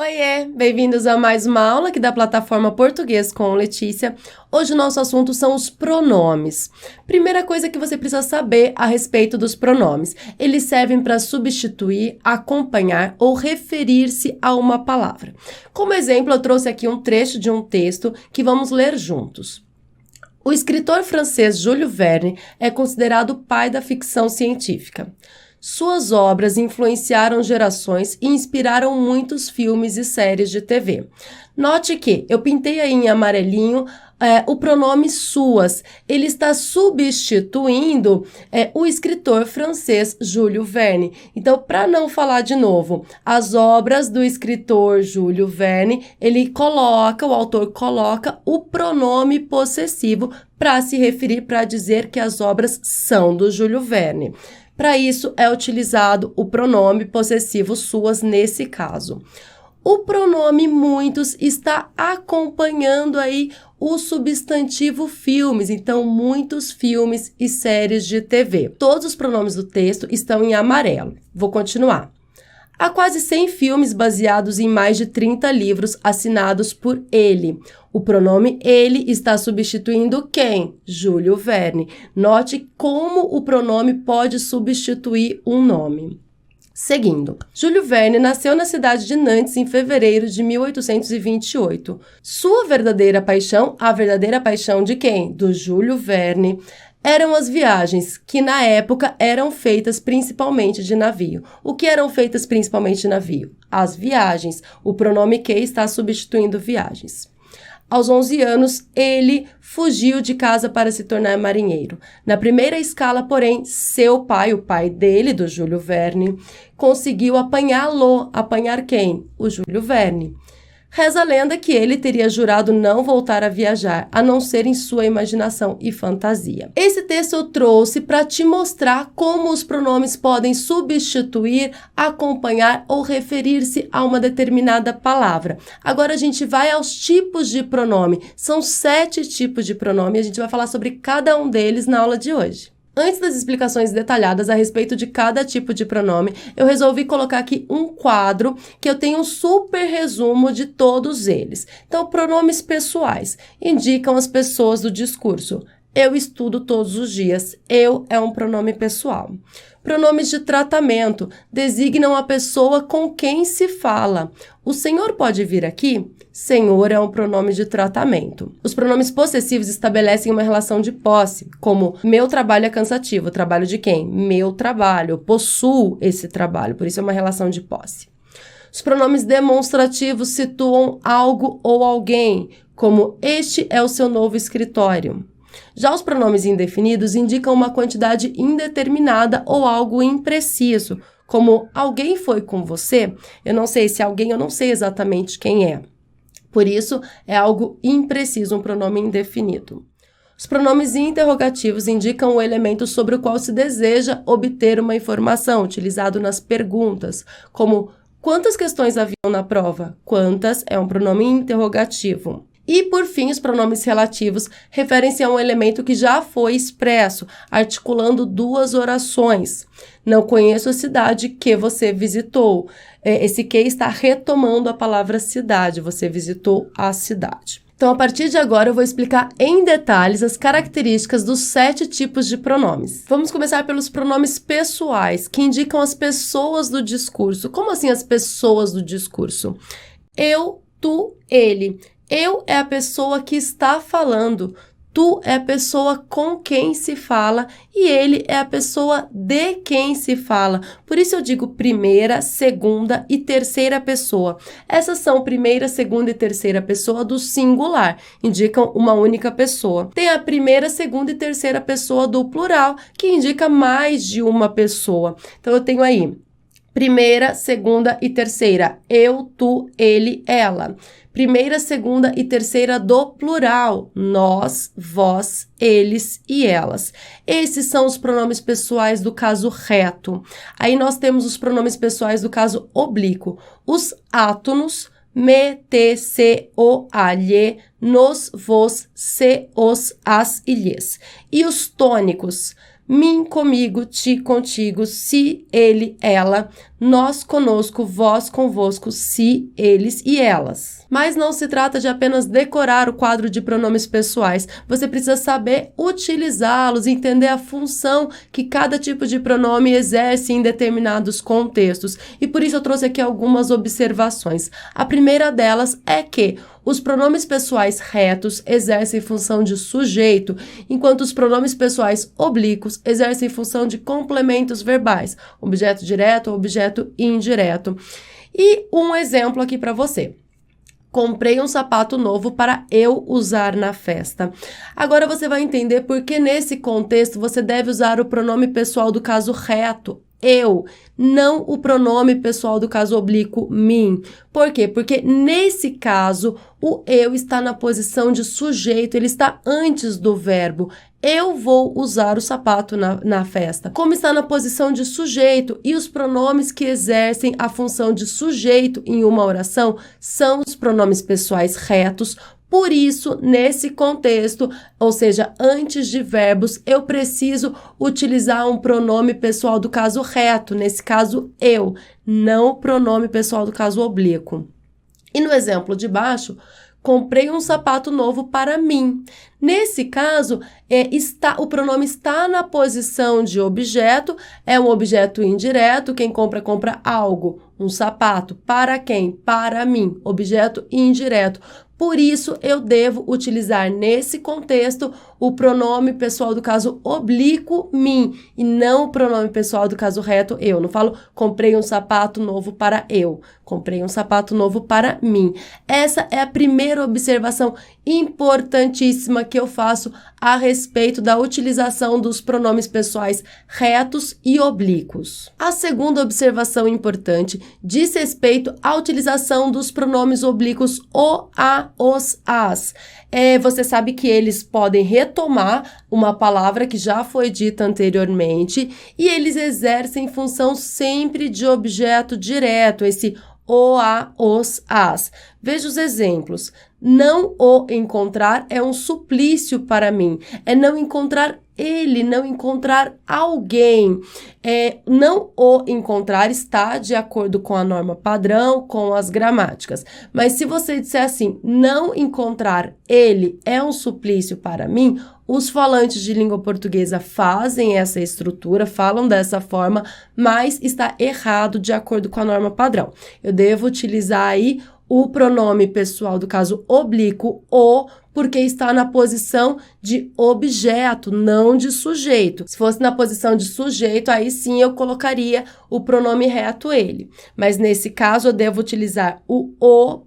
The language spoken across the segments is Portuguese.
Oiê, bem-vindos a mais uma aula aqui da plataforma Português com Letícia. Hoje o nosso assunto são os pronomes. Primeira coisa que você precisa saber a respeito dos pronomes. Eles servem para substituir, acompanhar ou referir-se a uma palavra. Como exemplo, eu trouxe aqui um trecho de um texto que vamos ler juntos. O escritor francês Jules Verne é considerado o pai da ficção científica. Suas obras influenciaram gerações e inspiraram muitos filmes e séries de TV. Note que eu pintei aí em amarelinho o pronome suas. Ele está substituindo o escritor francês Jules Verne. Então, para não falar de novo, as obras do escritor Jules Verne, o autor coloca o pronome possessivo para se referir, para dizer que as obras são do Jules Verne. Para isso, é utilizado o pronome possessivo suas nesse caso. O pronome muitos está acompanhando aí o substantivo filmes, então muitos filmes e séries de TV. Todos os pronomes do texto estão em amarelo. Vou continuar. Há quase 100 filmes baseados em mais de 30 livros assinados por ele. O pronome ele está substituindo quem? Jules Verne. Note como o pronome pode substituir um nome. Seguindo, Jules Verne nasceu na cidade de Nantes em fevereiro de 1828. Sua verdadeira paixão, a verdadeira paixão de quem? Do Jules Verne, eram as viagens, que na época eram feitas principalmente de navio. O que eram feitas principalmente de navio? As viagens. O pronome que está substituindo viagens. Aos 11 anos, ele fugiu de casa para se tornar marinheiro. Na primeira escala, porém, seu pai, o pai dele, do Jules Verne, conseguiu apanhá-lo. Apanhar quem? O Jules Verne. Reza a lenda que ele teria jurado não voltar a viajar, a não ser em sua imaginação e fantasia. Esse texto eu trouxe para te mostrar como os pronomes podem substituir, acompanhar ou referir-se a uma determinada palavra. Agora a gente vai aos tipos de pronome. São 7 tipos de pronome e a gente vai falar sobre cada um deles na aula de hoje. Antes das explicações detalhadas a respeito de cada tipo de pronome, eu resolvi colocar aqui um quadro que eu tenho um super resumo de todos eles. Então, pronomes pessoais indicam as pessoas do discurso. Eu estudo todos os dias. Eu é um pronome pessoal. Pronomes de tratamento designam a pessoa com quem se fala. O senhor pode vir aqui? Senhor é um pronome de tratamento. Os pronomes possessivos estabelecem uma relação de posse, como meu trabalho é cansativo. Trabalho de quem? Meu trabalho. Eu possuo esse trabalho, por isso é uma relação de posse. Os pronomes demonstrativos situam algo ou alguém, como este é o seu novo escritório. Já os pronomes indefinidos indicam uma quantidade indeterminada ou algo impreciso, como alguém foi com você? Eu não sei se alguém, eu não sei exatamente quem é. Por isso, é algo impreciso, um pronome indefinido. Os pronomes interrogativos indicam o elemento sobre o qual se deseja obter uma informação, utilizado nas perguntas, como quantas questões haviam na prova? Quantas é um pronome interrogativo. E, por fim, os pronomes relativos referem-se a um elemento que já foi expresso, articulando 2 orações. Não conheço a cidade que você visitou. Esse que está retomando a palavra cidade. Você visitou a cidade. Então, a partir de agora, eu vou explicar em detalhes as características dos 7 tipos de pronomes. Vamos começar pelos pronomes pessoais, que indicam as pessoas do discurso. Como assim as pessoas do discurso? Eu, tu, ele. Eu é a pessoa que está falando, tu é a pessoa com quem se fala e ele é a pessoa de quem se fala. Por isso eu digo primeira, segunda e terceira pessoa. Essas são primeira, segunda e terceira pessoa do singular, indicam uma única pessoa. Tem a primeira, segunda e terceira pessoa do plural, que indica mais de uma pessoa. Então eu tenho aí primeira, segunda e terceira. Eu, tu, ele, ela. Primeira, segunda e terceira do plural. Nós, vós, eles e elas. Esses são os pronomes pessoais do caso reto. Aí nós temos os pronomes pessoais do caso oblíquo. Os átonos, me, te, se, o, a, lhe, nos, vos, se, os, as e lhes. E os tônicos, mim, comigo, ti, contigo, si, ele, ela, nós conosco, vós convosco, se, eles e elas. Mas não se trata de apenas decorar o quadro de pronomes pessoais. Você precisa saber utilizá-los, entender a função que cada tipo de pronome exerce em determinados contextos. E por isso eu trouxe aqui algumas observações. A primeira delas é que os pronomes pessoais retos exercem função de sujeito, enquanto os pronomes pessoais oblíquos exercem função de complementos verbais, objeto direto ou objeto indireto. E um exemplo aqui para você. Comprei um sapato novo para eu usar na festa. Agora você vai entender por que nesse contexto você deve usar o pronome pessoal do caso reto, eu, não o pronome pessoal do caso oblíquo, mim. Por quê? Porque nesse caso, o eu está na posição de sujeito, ele está antes do verbo. Eu vou usar o sapato na festa. Como está na posição de sujeito e os pronomes que exercem a função de sujeito em uma oração são os pronomes pessoais retos. Por isso, nesse contexto, ou seja, antes de verbos, eu preciso utilizar um pronome pessoal do caso reto, nesse caso eu, não o pronome pessoal do caso oblíquo. E no exemplo de baixo, comprei um sapato novo para mim. Nesse caso, o pronome está na posição de objeto, é um objeto indireto, quem compra, compra algo, um sapato. Para quem? Para mim, objeto indireto. Por isso, eu devo utilizar nesse contexto o pronome pessoal do caso oblíquo, mim, e não o pronome pessoal do caso reto, eu. Não falo, comprei um sapato novo para eu. Comprei um sapato novo para mim. Essa é a primeira observação importantíssima que eu faço a respeito da utilização dos pronomes pessoais retos e oblíquos. A segunda observação importante diz respeito à utilização dos pronomes oblíquos o, a, os, as. Você sabe que eles podem retomar uma palavra que já foi dita anteriormente e eles exercem função sempre de objeto direto, esse o, a, os, as. Veja os exemplos. Não o encontrar é um suplício para mim. É não encontrar ele, não encontrar alguém. Não o encontrar está de acordo com a norma padrão, com as gramáticas. Mas se você disser assim, não encontrar ele é um suplício para mim, os falantes de língua portuguesa fazem essa estrutura, falam dessa forma, mas está errado de acordo com a norma padrão. Eu devo utilizar aí o pronome pessoal do caso oblíquo, o, porque está na posição de objeto, não de sujeito. Se fosse na posição de sujeito, aí sim eu colocaria o pronome reto ele. Mas nesse caso, eu devo utilizar o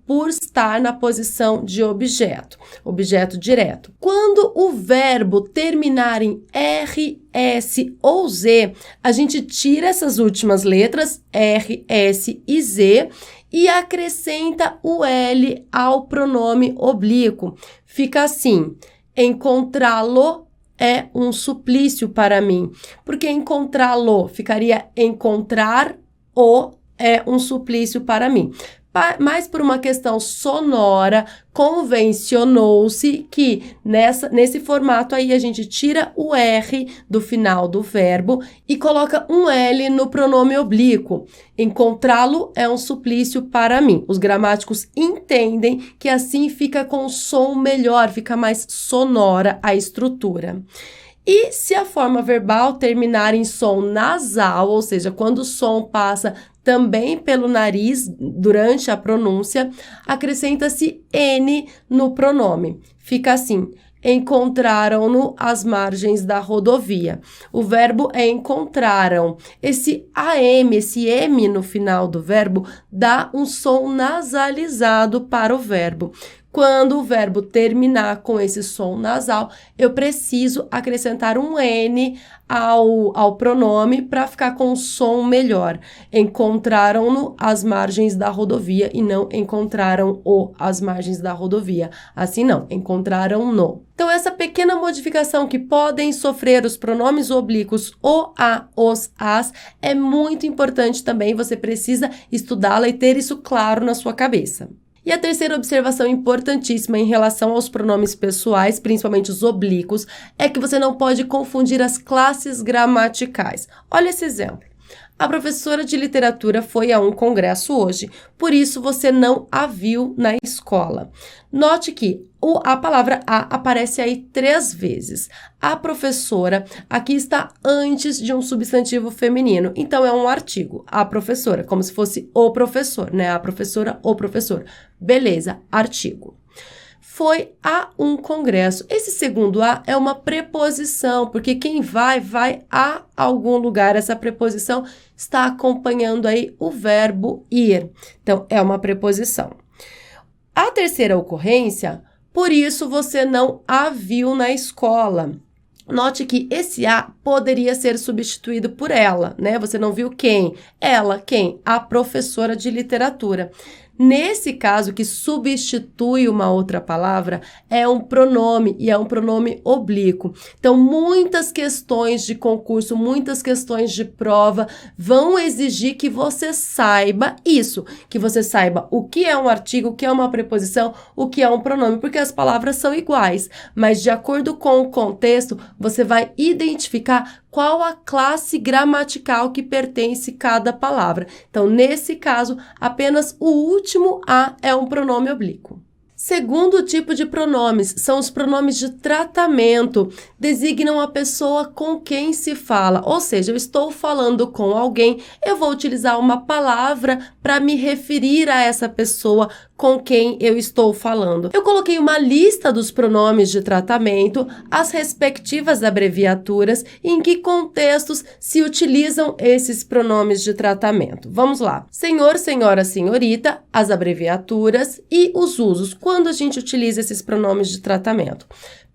por estar na posição de objeto, objeto direto. Quando o verbo terminar em R, S ou Z, a gente tira essas últimas letras, R, S e Z, e acrescenta o L ao pronome oblíquo. Fica assim, encontrá-lo é um suplício para mim, porque encontrá-lo ficaria encontrar-o é um suplício para mim. Mas por uma questão sonora, convencionou-se que nesse formato aí a gente tira o R do final do verbo e coloca um L no pronome oblíquo. Encontrá-lo é um suplício para mim. Os gramáticos entendem que assim fica com som melhor, fica mais sonora a estrutura. E se a forma verbal terminar em som nasal, ou seja, quando o som passa também pelo nariz durante a pronúncia, acrescenta-se N no pronome. Fica assim, encontraram-no às margens da rodovia. O verbo é encontraram. Esse AM, esse M no final do verbo, dá um som nasalizado para o verbo. Quando o verbo terminar com esse som nasal, eu preciso acrescentar um N ao pronome para ficar com um som melhor. Encontraram-no às margens da rodovia e não encontraram-o às margens da rodovia. Assim não, encontraram-no. Então, essa pequena modificação que podem sofrer os pronomes oblíquos o, a, os, as é muito importante também. Você precisa estudá-la e ter isso claro na sua cabeça. E a terceira observação importantíssima em relação aos pronomes pessoais, principalmente os oblíquos, é que você não pode confundir as classes gramaticais. Olha esse exemplo. A professora de literatura foi a um congresso hoje, por isso você não a viu na escola. Note que a palavra a aparece aí 3 vezes. A professora aqui está antes de um substantivo feminino, então é um artigo. A professora, como se fosse o professor, né? A professora, o professor. Beleza, artigo. Foi a um congresso. Esse segundo a é uma preposição, porque quem vai a algum lugar. Essa preposição está acompanhando aí o verbo ir. Então, é uma preposição. A terceira ocorrência, por isso você não a viu na escola. Note que esse a poderia ser substituído por ela, né? Você não viu quem? Ela, quem? A professora de literatura. Nesse caso, que substitui uma outra palavra, é um pronome e é um pronome oblíquo. Então, muitas questões de concurso, muitas questões de prova vão exigir que você saiba isso, que você saiba o que é um artigo, o que é uma preposição, o que é um pronome, porque as palavras são iguais, mas de acordo com o contexto, você vai identificar qual a classe gramatical que pertence cada palavra. Então, nesse caso, apenas o último a é um pronome oblíquo. Segundo tipo de pronomes são os pronomes de tratamento, designam a pessoa com quem se fala, ou seja, eu estou falando com alguém, eu vou utilizar uma palavra para me referir a essa pessoa com quem eu estou falando. Eu coloquei uma lista dos pronomes de tratamento, as respectivas abreviaturas e em que contextos se utilizam esses pronomes de tratamento. Vamos lá. Senhor, senhora, senhorita, as abreviaturas e os usos. Quando a gente utiliza esses pronomes de tratamento?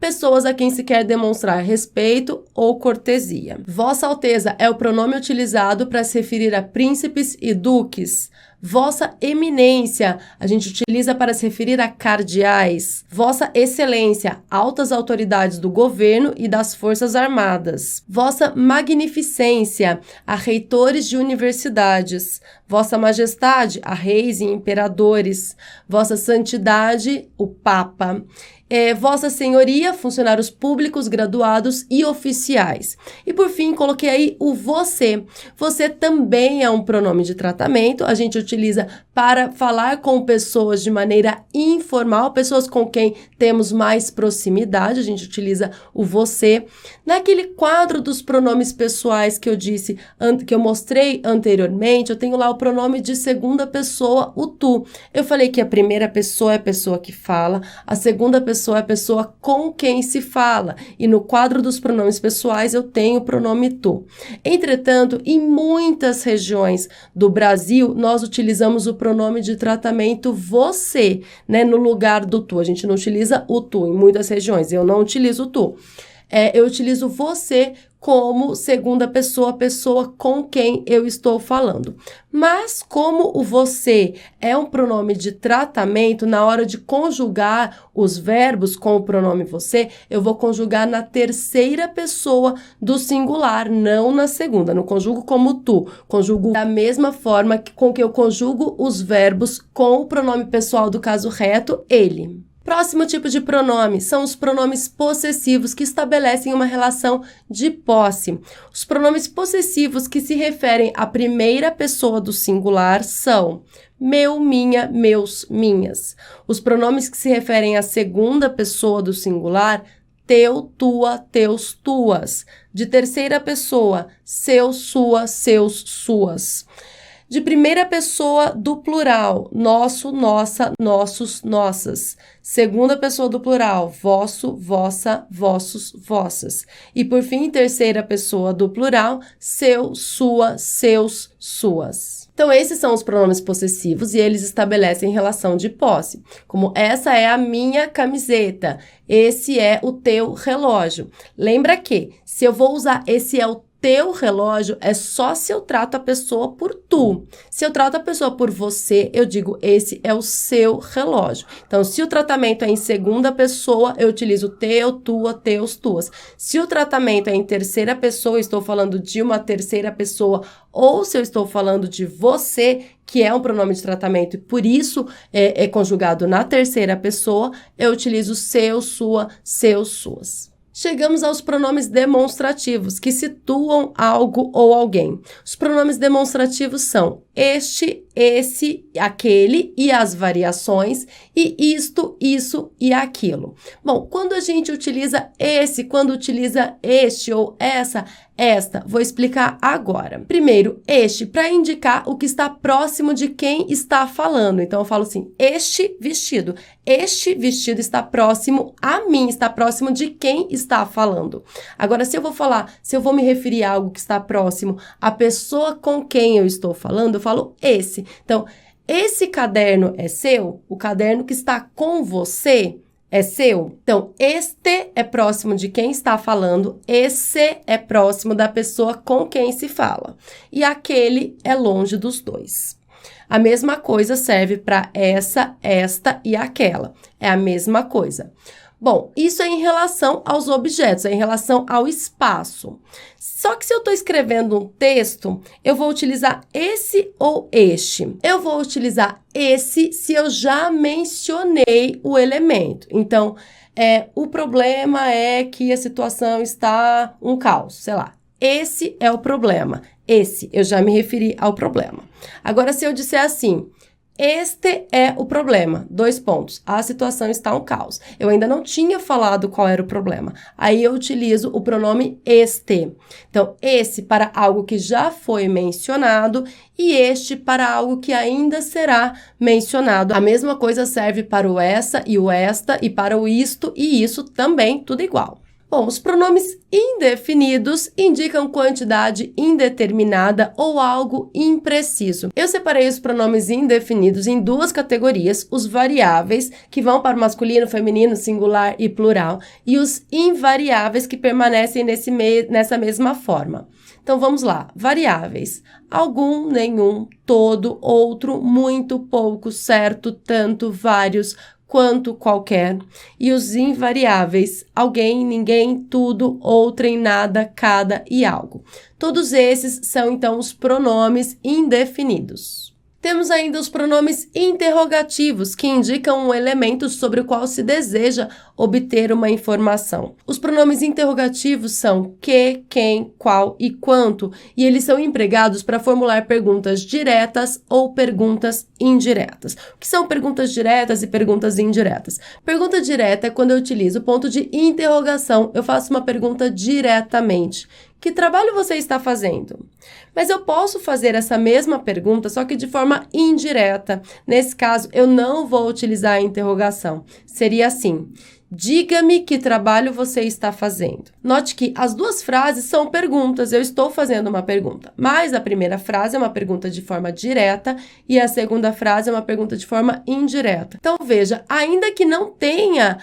Pessoas a quem se quer demonstrar respeito ou cortesia. Vossa Alteza é o pronome utilizado para se referir a príncipes e duques. Vossa Eminência, a gente utiliza para se referir a cardeais. Vossa Excelência, altas autoridades do governo e das Forças Armadas. Vossa Magnificência, a reitores de universidades. Vossa Majestade, a reis e imperadores. Vossa Santidade, o Papa. Vossa Senhoria, funcionários públicos, graduados e oficiais. E por fim, coloquei aí o você. Você também é um pronome de tratamento, a gente utiliza para falar com pessoas de maneira informal, pessoas com quem temos mais proximidade, a gente utiliza o você. Naquele quadro dos pronomes pessoais que eu disse, que eu mostrei anteriormente, eu tenho lá o pronome de segunda pessoa, o tu. Eu falei que a primeira pessoa é a pessoa que fala, a segunda pessoa é a pessoa com quem se fala. E no quadro dos pronomes pessoais eu tenho o pronome tu. Entretanto, em muitas regiões do Brasil, nós utilizamos o pronome de tratamento você, né, no lugar do tu. A gente não utiliza o tu em muitas regiões. Eu não utilizo o tu. Eu utilizo você como segunda pessoa, a pessoa com quem eu estou falando. Mas como o você é um pronome de tratamento, na hora de conjugar os verbos com o pronome você, eu vou conjugar na terceira pessoa do singular, não na segunda. Não conjugo como tu, conjugo da mesma forma com que eu conjugo os verbos com o pronome pessoal do caso reto, ele. Próximo tipo de pronome são os pronomes possessivos que estabelecem uma relação de posse. Os pronomes possessivos que se referem à primeira pessoa do singular são meu, minha, meus, minhas. Os pronomes que se referem à segunda pessoa do singular, teu, tua, teus, tuas. De terceira pessoa, seu, sua, seus, suas. De primeira pessoa do plural, nosso, nossa, nossos, nossas. Segunda pessoa do plural, vosso, vossa, vossos, vossas. E por fim, terceira pessoa do plural, seu, sua, seus, suas. Então, esses são os pronomes possessivos e eles estabelecem relação de posse. Como essa é a minha camiseta, esse é o teu relógio. Lembra que, se eu vou usar esse é o teu relógio, é só se eu trato a pessoa por tu. Se eu trato a pessoa por você, eu digo esse é o seu relógio. Então, se o tratamento é em segunda pessoa, eu utilizo teu, tua, teus, tuas. Se o tratamento é em terceira pessoa, estou falando de uma terceira pessoa, ou se eu estou falando de você, que é um pronome de tratamento e por isso é conjugado na terceira pessoa, eu utilizo seu, sua, seus, suas. Chegamos aos pronomes demonstrativos, que situam algo ou alguém. Os pronomes demonstrativos são este, esse, aquele e as variações, e isto, isso e aquilo. Bom, quando a gente utiliza esse, quando utiliza este ou essa, esta, vou explicar agora. Primeiro, este, para indicar o que está próximo de quem está falando. Então, eu falo assim, este vestido está próximo a mim, está próximo de quem está falando. Agora, se eu vou me referir a algo que está próximo à pessoa com quem eu estou falando, eu falo esse. Então, esse caderno é seu? O caderno que está com você é seu? Então, este é próximo de quem está falando, esse é próximo da pessoa com quem se fala. E aquele é longe dos dois. A mesma coisa serve para essa, esta e aquela. É a mesma coisa. Bom, isso é em relação aos objetos, é em relação ao espaço. Só que se eu estou escrevendo um texto, eu vou utilizar esse ou este. Eu vou utilizar esse se eu já mencionei o elemento. Então, o problema é que a situação está um caos, sei lá. Esse é o problema. Esse, eu já me referi ao problema. Agora, se eu disser assim, este é o problema, 2 pontos, a situação está um caos. Eu ainda não tinha falado qual era o problema. Aí eu utilizo o pronome este. Então, esse para algo que já foi mencionado e este para algo que ainda será mencionado. A mesma coisa serve para o essa e o esta e para o isto e isso também, tudo igual. Bom, os pronomes indefinidos indicam quantidade indeterminada ou algo impreciso. Eu separei os pronomes indefinidos em 2 categorias, os variáveis, que vão para o masculino, feminino, singular e plural, e os invariáveis, que permanecem nessa mesma forma. Então, vamos lá. Variáveis. Algum, nenhum, todo, outro, muito, pouco, certo, tanto, vários, quanto, qualquer. E os invariáveis, alguém, ninguém, tudo, outrem, nada, cada e algo. Todos esses são, então, os pronomes indefinidos. Temos ainda os pronomes interrogativos, que indicam um elemento sobre o qual se deseja obter uma informação. Os pronomes interrogativos são que, quem, qual e quanto, e eles são empregados para formular perguntas diretas ou perguntas indiretas. O que são perguntas diretas e perguntas indiretas? Pergunta direta é quando eu utilizo o ponto de interrogação, eu faço uma pergunta diretamente. Que trabalho você está fazendo? Mas eu posso fazer essa mesma pergunta, só que de forma indireta. Nesse caso, eu não vou utilizar a interrogação. Seria assim: diga-me que trabalho você está fazendo. Note que as 2 frases são perguntas, eu estou fazendo uma pergunta. Mas a primeira frase é uma pergunta de forma direta e a segunda frase é uma pergunta de forma indireta. Então, veja, ainda que não tenha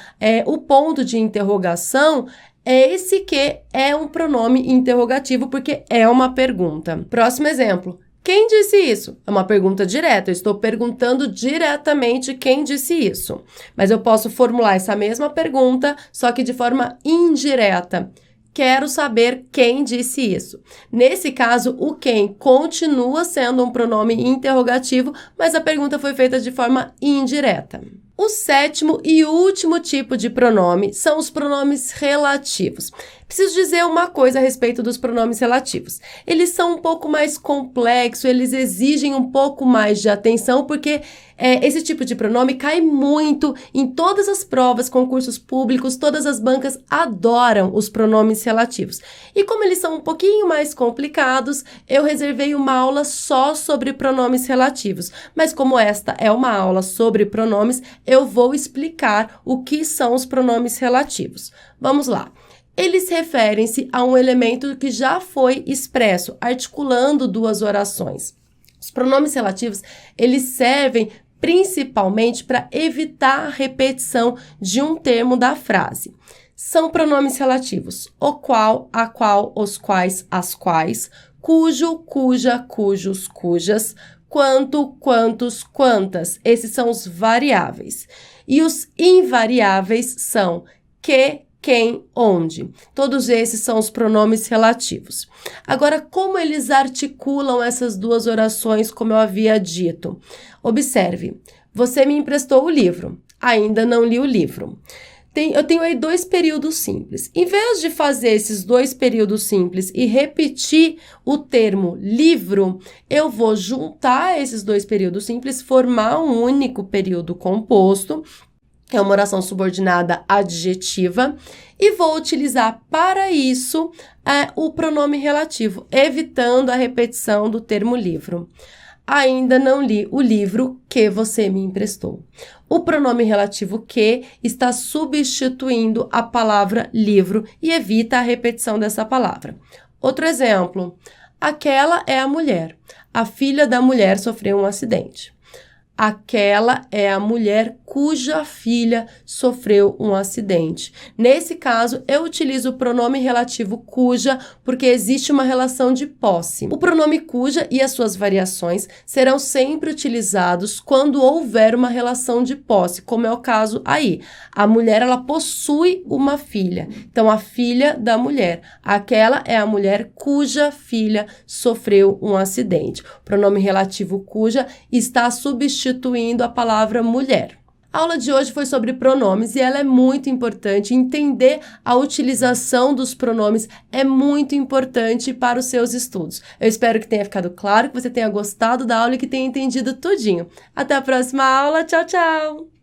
o ponto de interrogação, esse que é um pronome interrogativo porque é uma pergunta. Próximo exemplo. Quem disse isso? É uma pergunta direta, eu estou perguntando diretamente quem disse isso. Mas eu posso formular essa mesma pergunta, só que de forma indireta. Quero saber quem disse isso. Nesse caso, o quem continua sendo um pronome interrogativo, mas a pergunta foi feita de forma indireta. O 7º e último tipo de pronome são os pronomes relativos. Preciso dizer uma coisa a respeito dos pronomes relativos. Eles são um pouco mais complexos, eles exigem um pouco mais de atenção, porque esse tipo de pronome cai muito em todas as provas, concursos públicos, todas as bancas adoram os pronomes relativos. E como eles são um pouquinho mais complicados, eu reservei uma aula só sobre pronomes relativos. Mas como esta é uma aula sobre pronomes, eu vou explicar o que são os pronomes relativos. Vamos lá. Eles referem-se a um elemento que já foi expresso, articulando 2 orações. Os pronomes relativos, eles servem principalmente para evitar a repetição de um termo da frase. São pronomes relativos: o qual, a qual, os quais, as quais, cujo, cuja, cujos, cujas, quanto, quantos, quantas. Esses são os variáveis. E os invariáveis são que, quem, onde. Todos esses são os pronomes relativos. Agora, como eles articulam essas 2 orações, como eu havia dito? Observe, você me emprestou o livro, ainda não li o livro. Eu tenho aí 2 períodos simples. Em vez de fazer esses 2 períodos simples e repetir o termo livro, eu vou juntar esses 2 períodos simples, formar um único período composto, é uma oração subordinada adjetiva, e vou utilizar para isso o pronome relativo, evitando a repetição do termo livro. Ainda não li o livro que você me emprestou. O pronome relativo que está substituindo a palavra livro e evita a repetição dessa palavra. Outro exemplo. Aquela é a mulher. A filha da mulher sofreu um acidente. Aquela é a mulher cuja filha sofreu um acidente. Nesse caso, eu utilizo o pronome relativo cuja porque existe uma relação de posse. O pronome cuja e as suas variações serão sempre utilizados quando houver uma relação de posse, como é o caso aí. A mulher, ela possui uma filha. Então, a filha da mulher. Aquela é a mulher cuja filha sofreu um acidente. O pronome relativo cuja está substituindo a palavra mulher. A aula de hoje foi sobre pronomes e ela é muito importante. Entender a utilização dos pronomes é muito importante para os seus estudos. Eu espero que tenha ficado claro, que você tenha gostado da aula e que tenha entendido tudinho. Até a próxima aula. Tchau, tchau!